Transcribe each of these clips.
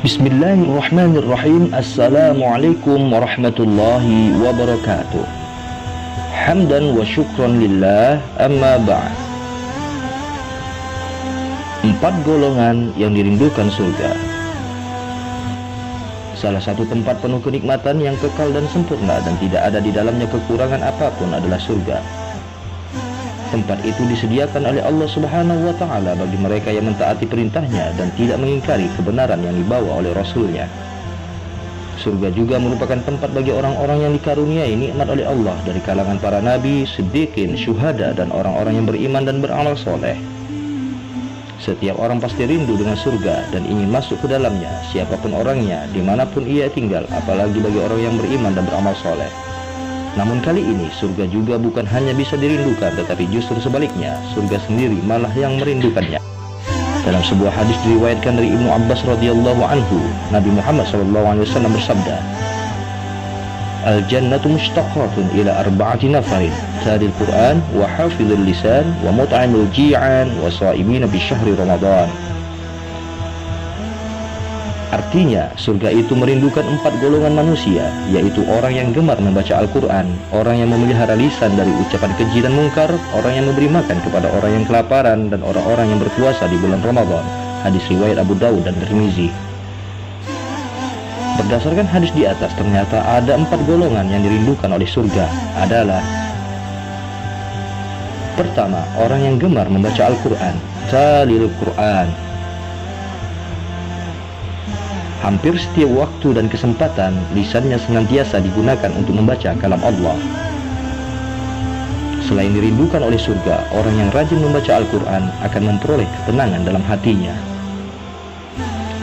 Bismillahirrahmanirrahim. Assalamualaikum warahmatullahi wabarakatuh. Hamdan wa syukran lillah, amma ba'd. 4 golongan yang dirindukan surga. Salah satu tempat penuh kenikmatan yang kekal dan sempurna dan tidak ada di dalamnya kekurangan apapun adalah surga. Tempat itu disediakan oleh Allah Subhanahu wa Ta'ala bagi mereka yang mentaati perintahnya dan tidak mengingkari kebenaran yang dibawa oleh Rasulnya. Surga juga merupakan tempat bagi orang-orang yang dikaruniai nikmat oleh Allah dari kalangan para nabi, siddiqin, syuhada, dan orang-orang yang beriman dan beramal soleh. Setiap orang pasti rindu dengan surga dan ingin masuk ke dalamnya, siapapun orangnya, dimanapun ia tinggal, apalagi bagi orang yang beriman dan beramal soleh. Namun kali ini surga juga bukan hanya bisa dirindukan, tetapi justru sebaliknya, surga sendiri malah yang merindukannya. Dalam sebuah hadis diriwayatkan dari Ibnu Abbas radhiyallahu anhu, Nabi Muhammad SAW bersabda, "Al-jannatu mushtaqatun ila arba'ati nafarin, talil Qur'an wa hafizul lisan wa mut'imul ji'an wa sha'imina bi syahri Ramadan." Artinya, surga itu merindukan 4 golongan manusia, yaitu orang yang gemar membaca Al-Quran, orang yang memelihara lisan dari ucapan keji dan mungkar, orang yang memberi makan kepada orang yang kelaparan, dan orang-orang yang berpuasa di bulan Ramadan. Hadis riwayat Abu Dawud dan Tirmizi. Berdasarkan hadis di atas, ternyata ada 4 golongan yang dirindukan oleh surga adalah: pertama, orang yang gemar membaca Al-Quran, talil Quran. Hampir setiap waktu dan kesempatan, lisannya senantiasa digunakan untuk membaca kalam Allah. Selain dirindukan oleh surga, orang yang rajin membaca Al-Quran akan memperoleh ketenangan dalam hatinya.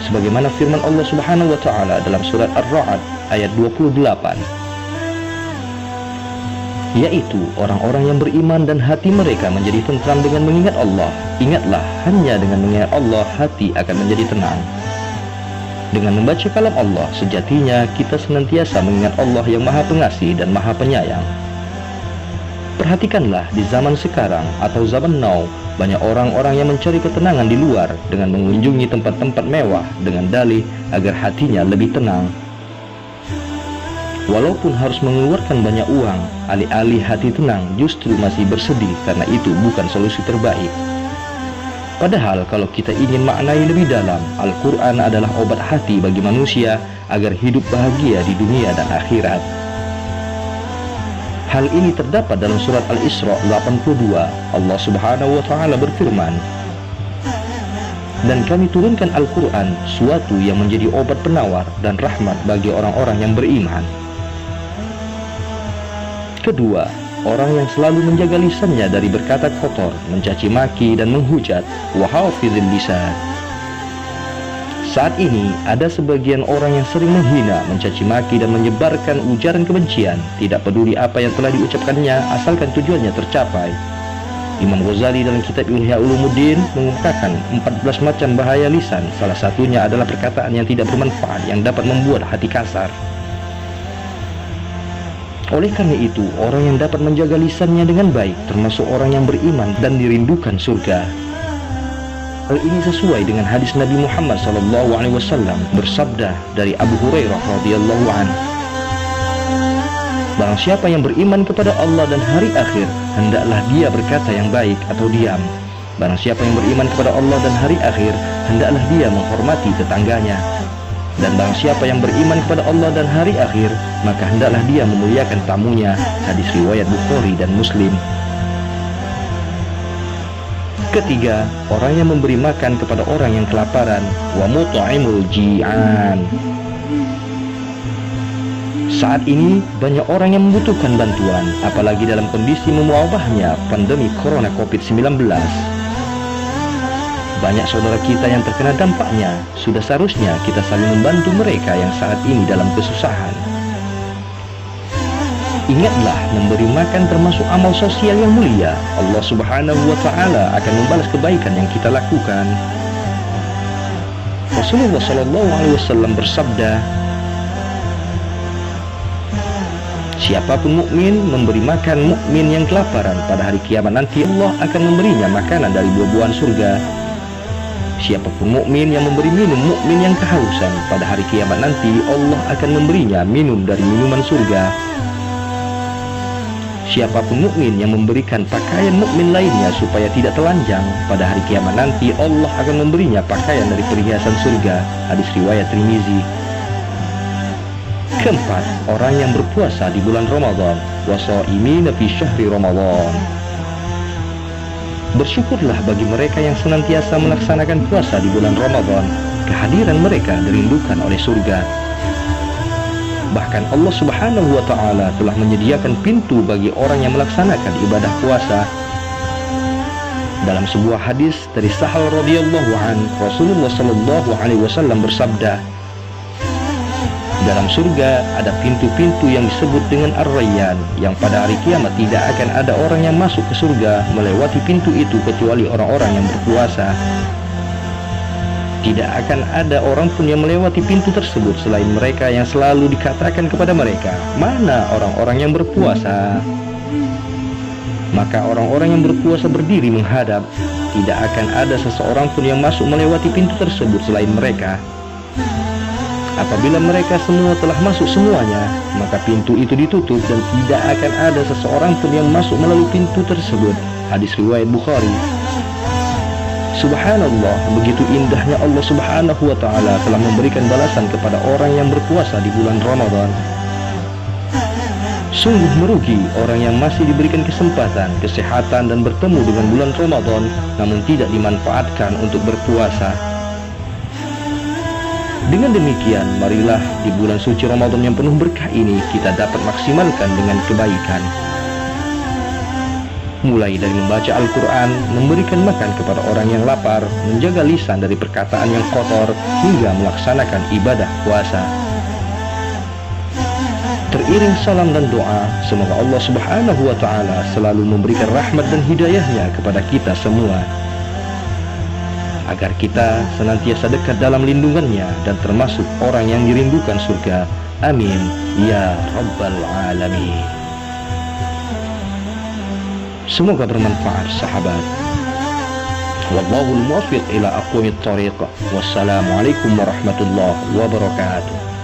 Sebagaimana firman Allah Subhanahu wa Ta'ala dalam surat Ar-Ra'd ayat 28, yaitu orang-orang yang beriman dan hati mereka menjadi tentram dengan mengingat Allah. Ingatlah, hanya dengan mengingat Allah hati akan menjadi tenang. Dengan membaca kalam Allah, sejatinya kita senantiasa mengingat Allah yang Maha Pengasih dan Maha Penyayang. Perhatikanlah, di zaman sekarang atau zaman now, banyak orang-orang yang mencari ketenangan di luar dengan mengunjungi tempat-tempat mewah dengan dalih agar hatinya lebih tenang. Walaupun harus mengeluarkan banyak uang, alih-alih hati tenang justru masih bersedih karena itu bukan solusi terbaik. Padahal kalau kita ingin maknai lebih dalam, Al-Quran adalah obat hati bagi manusia agar hidup bahagia di dunia dan akhirat. Hal ini terdapat dalam surat Al-Isra 82. Allah Subhanahu wa Ta'ala berfirman, "Dan kami turunkan Al-Quran, suatu yang menjadi obat penawar dan rahmat bagi orang-orang yang beriman." Kedua, orang yang selalu menjaga lisannya dari berkata kotor, mencaci maki, dan menghujat. Wa hafizil lisan. Saat ini ada sebagian orang yang sering menghina, mencaci maki, dan menyebarkan ujaran kebencian, tidak peduli apa yang telah diucapkannya asalkan tujuannya tercapai. Imam Ghazali dalam kitab Ihya Ulumuddin mengungkapkan 14 macam bahaya lisan. Salah satunya adalah perkataan yang tidak bermanfaat yang dapat membuat hati kasar. Oleh karena itu, orang yang dapat menjaga lisannya dengan baik termasuk orang yang beriman dan dirindukan surga. Hal ini sesuai dengan hadis Nabi Muhammad SAW bersabda dari Abu Hurairah radhiyallahu anhu, "Barang siapa yang beriman kepada Allah dan hari akhir, hendaklah dia berkata yang baik atau diam. Barang siapa yang beriman kepada Allah dan hari akhir, hendaklah dia menghormati tetangganya. Dan barang siapa yang beriman kepada Allah dan hari akhir, maka hendaklah dia memuliakan tamunya." Hadis riwayat Bukhari dan Muslim. Ketiga, orang yang memberi makan kepada orang yang kelaparan. Wa mut'imul ji'an. Saat ini banyak orang yang membutuhkan bantuan, apalagi dalam kondisi mewabahnya pandemi Corona COVID-19. Banyak saudara kita yang terkena dampaknya. Sudah seharusnya kita saling membantu mereka yang saat ini dalam kesusahan. Ingatlah, memberi makan termasuk amal sosial yang mulia. Allah Subhanahu wa Ta'ala akan membalas kebaikan yang kita lakukan. Rasulullah SAW bersabda, Siapapun mukmin memberi makan mukmin yang kelaparan, pada hari kiamat nanti Allah akan memberinya makanan dari buah-buahan surga. Siapapun mukmin yang memberi minum mukmin yang kehausan, pada hari kiamat nanti Allah akan memberinya minum dari minuman surga. Siapapun mukmin yang memberikan pakaian mukmin lainnya supaya tidak telanjang, pada hari kiamat nanti Allah akan memberinya pakaian dari perhiasan surga. Hadis riwayat Tirmizi. Keempat, orang yang berpuasa di bulan Ramadan, washaimina fi syahri Ramadan. Bersyukurlah bagi mereka yang senantiasa melaksanakan puasa di bulan Ramadan. Kehadiran mereka dirindukan oleh surga. Bahkan Allah Subhanahu wa ta'ala telah menyediakan pintu bagi orang yang melaksanakan ibadah puasa. Dalam sebuah hadis dari Sahal radhiyallahu an, Rasulullah sallallahu alaihi wasallam bersabda, dalam surga ada pintu-pintu yang disebut dengan Ar-Rayyan, yang pada hari kiamat tidak akan ada orang yang masuk ke surga melewati pintu itu kecuali orang-orang yang berpuasa. Tidak akan ada orang pun yang melewati pintu tersebut selain mereka yang selalu dikatakan kepada mereka, "Mana orang-orang yang berpuasa?" Maka orang-orang yang berpuasa berdiri menghadap. Tidak akan ada seseorang pun yang masuk melewati pintu tersebut selain mereka. Apabila mereka semua telah masuk semuanya, maka pintu itu ditutup dan tidak akan ada seseorang pun yang masuk melalui pintu tersebut. Hadis riwayat Bukhari. Subhanallah, begitu indahnya Allah Subhanahu wa ta'ala telah memberikan balasan kepada orang yang berpuasa di bulan Ramadan. Sungguh merugi orang yang masih diberikan kesempatan, kesehatan dan bertemu dengan bulan Ramadan namun tidak dimanfaatkan untuk berpuasa. Dengan demikian, marilah di bulan suci Ramadan yang penuh berkah ini kita dapat maksimalkan dengan kebaikan. Mulai dari membaca Al-Quran, memberikan makan kepada orang yang lapar, menjaga lisan dari perkataan yang kotor, hingga melaksanakan ibadah puasa. Teriring salam dan doa, semoga Allah Subhanahu wa ta'ala selalu memberikan rahmat dan hidayahnya kepada kita semua, agar kita senantiasa dekat dalam lindungannya dan termasuk orang yang dirindukan surga. Amin ya Rabbal Alamin. Semoga bermanfaat sahabat. Wallahul muwaffiq ila aqwamit thariq. Wassalamualaikum warahmatullahi wabarakatuh.